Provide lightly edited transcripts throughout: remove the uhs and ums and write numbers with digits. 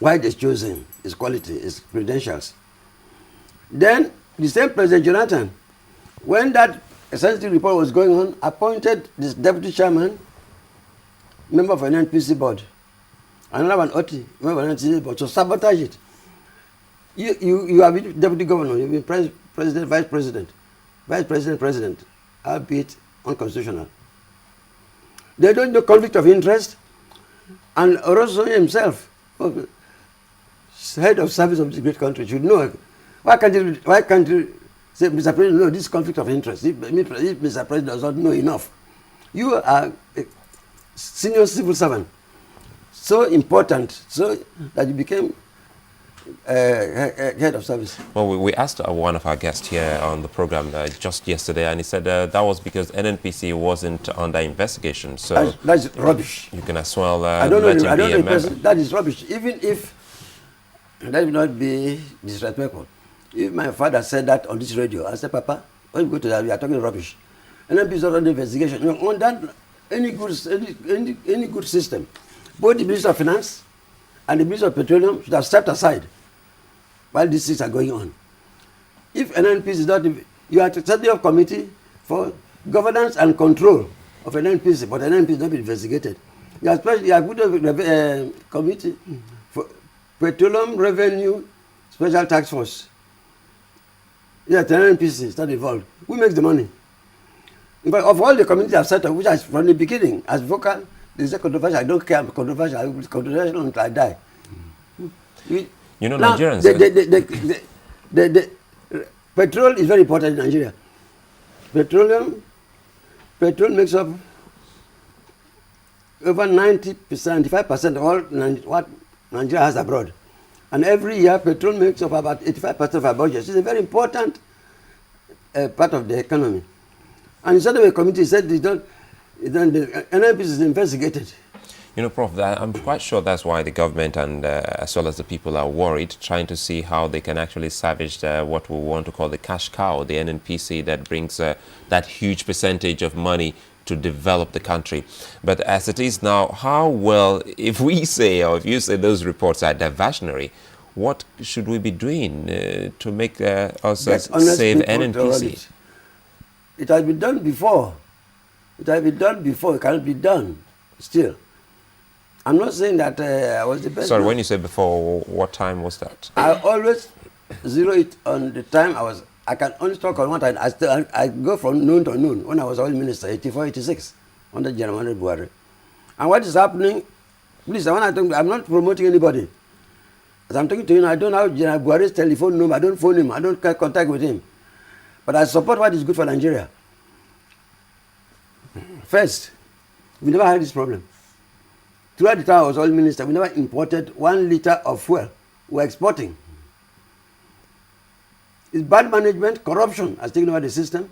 why they chose him, his quality, his credentials. Then the same President Jonathan, when that sensitive report was going on, appointed this deputy chairman, member of an NPC board, another one, Oti, member of an NPC board, to sabotage it. You have been deputy governor, you've been president, vice president, albeit unconstitutional. They don't know conflict of interest, and Oroso himself, head of service of this great country, should know. Why can't you say, Mr. President, no, this conflict of interest? If Mr. President does not know enough, you are a senior civil servant, so important, so that you became head of service. Well, we asked one of our guests here on the program just yesterday, and he said that was because NNPC wasn't under investigation. So that's rubbish. You can as well let him be a member. That is rubbish. Even if that will not be disrespectful. If my father said that on this radio, I said, Papa, when you go to that, we are talking rubbish. NNPC is not under investigation. You know, on that, any good system, both the Minister of Finance and the Minister of Petroleum should have stepped aside while these things are going on. If NNPC is not, you have to set up committee for governance and control of NNPC, but NNPC is not being investigated. You have put a committee for Petroleum Revenue Special Task Force. Yeah, the NNPC is not involved. Who makes the money? In fact, of all the committees I've set up, which is from the beginning, as vocal, they say controversial. I don't care. I'm controversial. I will be controversial until I die. You know, now, Nigerians. The petrol is very important in Nigeria. Petrol makes up over 90%, 95% of all what Nigeria has abroad. And every year, petrol makes up about 85% of our budget. It's a very important part of the economy. And instead of a committee said the NNPC is investigated. You know, Prof, I'm quite sure that's why the government and as well as the people are worried, trying to see how they can actually salvage what we want to call the cash cow, the NNPC that brings that huge percentage of money to develop the country. But as it is now, how well, if we say, or if you say those reports are diversionary, what should we be doing to make us save NNPC? It has been done before. It has been done before. It cannot be done still. I'm not saying that I was the best. Sorry, when you say before, what time was that? I always zero it on the time I was. I can only talk on one time. I go from noon to noon when I was oil minister, 84, 86, under General Buhari. And what is happening, please, I'm not promoting anybody. As I'm talking to you, I don't have General Buhari's telephone number. I don't phone him. I don't get contact with him. But I support what is good for Nigeria. First, we never had this problem. Throughout the time I was oil minister, we never imported 1 liter of fuel. We were exporting. It's bad management, corruption has taken over the system,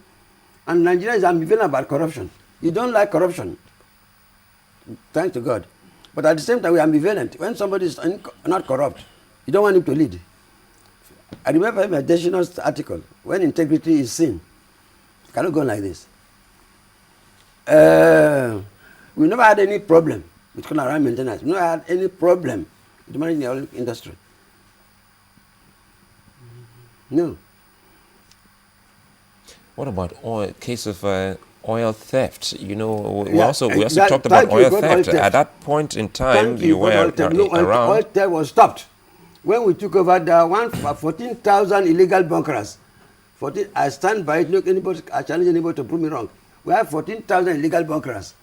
and Nigeria is ambivalent about corruption. You don't like corruption, thanks to God. But at the same time, we are ambivalent. When somebody is not corrupt, you don't want him to lead. I remember my Deshino's article, when integrity is sin. It cannot go like this. We never had any problem with turnaround maintenance. We never had any problem with managing the oil industry. No. What about case of oil theft? You know, we also talked about oil theft. At that point in time, you were around. Oil theft was stopped. When we took over, there were 14,000 illegal bunkerers. I stand by it. Look, I challenge anybody to prove me wrong. We have 14,000 illegal bunkerers.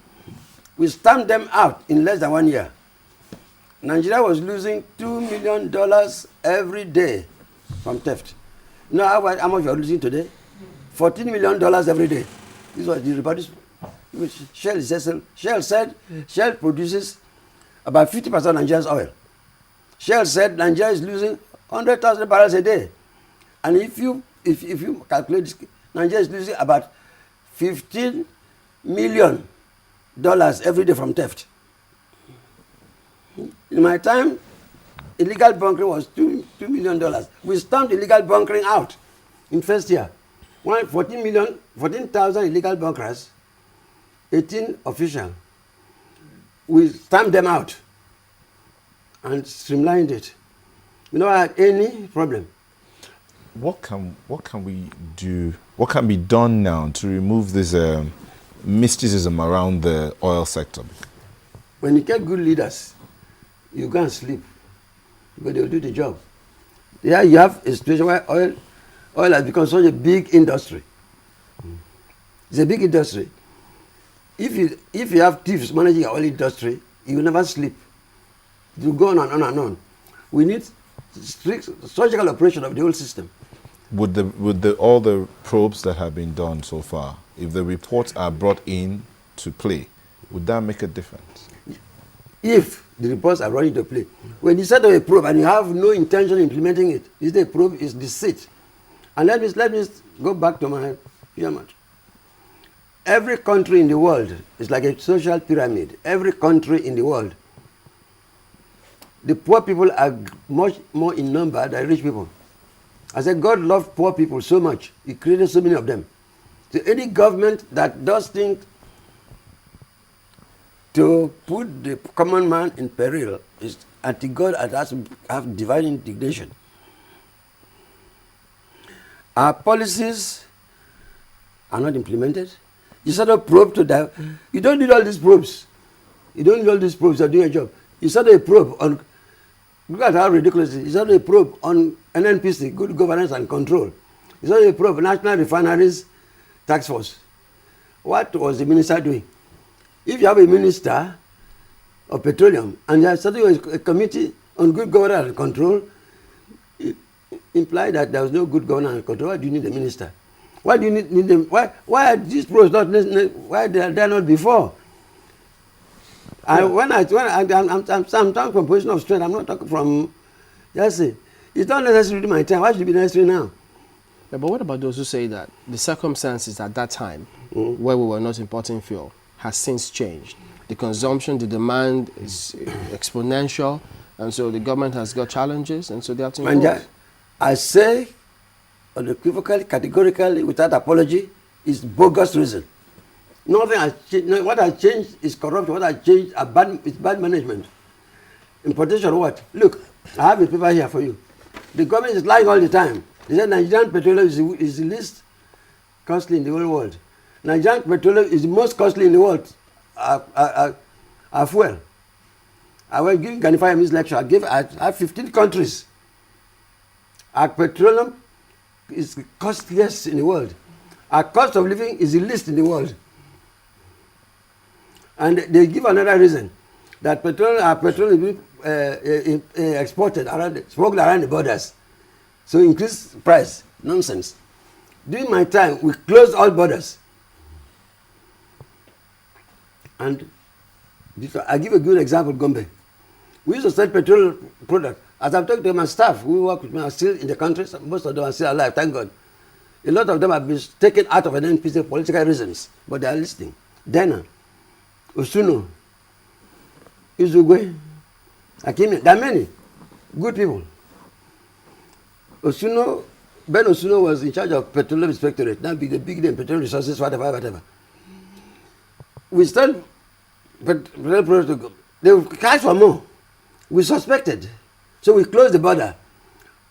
We stamped them out in less than 1 year. Nigeria was losing $2 million every day from theft. You know how much we are losing today? $14 million every day. This was the Ribadu. Shell said Shell produces about 50% of Nigeria's oil. Shell said Nigeria is losing 100,000 barrels a day. And if you calculate this, Nigeria is losing about $15 million every day from theft. In my time, illegal bunkering was $2 million. We stamped illegal bunkering out in first year. 14,000 illegal bunkerers, 18 official. We stamped them out. and streamlined it. We don't have any problem. What can we do? What can be done now to remove this mysticism around the oil sector? When you get good leaders, you can't sleep because they'll do the job. Yeah, you have a situation where oil has become such a big industry. It's a big industry. If you have thieves managing the oil industry, you will never sleep. You go on and on and on. We need strict surgical operation of the whole system. Would all the probes that have been done so far, if the reports are brought in to play, would that make a difference? If the reports are brought into play, when you set up a probe and you have no intention of implementing it, is the probe is deceit. And let me go back to my pyramid. Every country in the world is like a social pyramid. Every country in the world, the poor people are much more in number than rich people. I said God loved poor people so much, He created so many of them. So any government that does things to put the common man in peril is anti-God and has to have divine indignation. Our policies are not implemented. You set up probe to that. You don't need all these probes. You don't need all these probes to do your job. You set up a probe on, look at how ridiculous it is. You set up a probe on NNPC, Good Governance and Control. You set up a probe, National Refineries Task Force. What was the minister doing? If you have a minister of petroleum and you have set up a committee on good governance and control, it implies that there was no good governance and control. Why do you need a minister? Why do you need them? Why are these probes not? Why they are not before? And I'm talking from position of strength. I'm not talking from just say it's not necessary to my time. Why should it be necessary now? Yeah, but what about those who say that the circumstances at that time, where we were not importing fuel, has since changed? The consumption, the demand is exponential, and so the government has got challenges, and so they have to import. I say unequivocally, categorically, without apology, is bogus reason. Nothing has changed. No, what has changed is corruption. What has changed is bad management. Importation what? Look, I have a paper here for you. The government is lying all the time. They said Nigerian petroleum is the least costly in the whole world. Nigerian petroleum is the most costly in the world. Fuel. I was giving Ganify this lecture. I have 15 countries. Our petroleum is the costliest in the world. Our cost of living is the least in the world. And they give another reason that our petrol is being exported smuggled around the borders. So increase price. Nonsense. During my time, we closed all borders. And I give a good example, Gombe. We used to sell petrol products. As I've talked to my staff, who work with me are still in the country. Most of them are still alive, thank God. A lot of them have been taken out of an NPC for political reasons, but they are listening. Dana, Osuno, Izugwe, Akimi, there are many good people. Ben Osuno was in charge of Petroleum Inspectorate, now the big name, Petroleum Resources, whatever. We started petroleum products to go. They cried for more. We suspected. So we closed the border.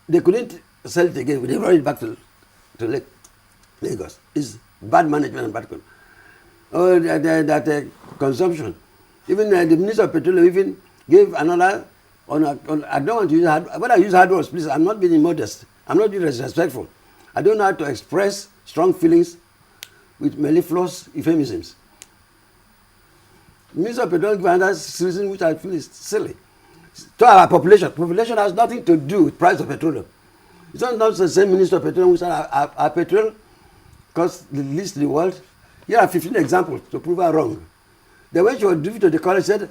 They couldn't sell it again. They brought it back to Lagos. It's bad management and bad control. Oh, that consumption. Even the Minister of Petroleum even gave another. I don't want to use hard. When I use hard words, please, I'm not being modest. I'm not being disrespectful. I don't know how to express strong feelings with mellifluous euphemisms. Minister of Petroleum gave another reason which I feel is silly. To our population. Population has nothing to do with price of petroleum. It's not the same Minister of Petroleum who said our petrol costs the least in the world. Here are 15 examples to prove her wrong. Then when she was driven to the college, said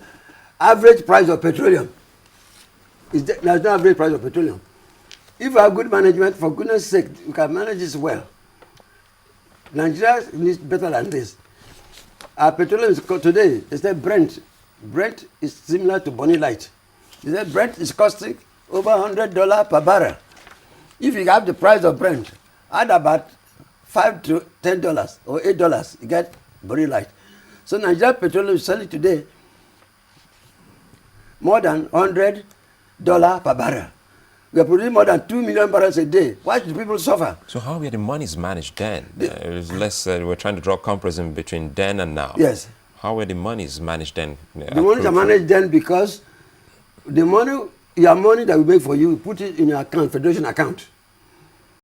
average price of petroleum. There's no average price of petroleum. If you have good management, for goodness sake, you can manage this well. Nigeria needs better than this. Our petroleum is today, they say Brent. Brent is similar to Bonny Light. They say Brent is costing over $100 per barrel. If you have the price of Brent, add about $5 to $10 or $8, you get Bonny Light. So Nigeria petroleum is selling today more than $100 per barrel. We are producing more than 2 million barrels a day. Why should people suffer? So how were the monies managed then? We're trying to draw comparison between then and now. Yes. How were the monies managed then? The monies are managed then because the money, your money that we make for you, we put it in your account, federation account.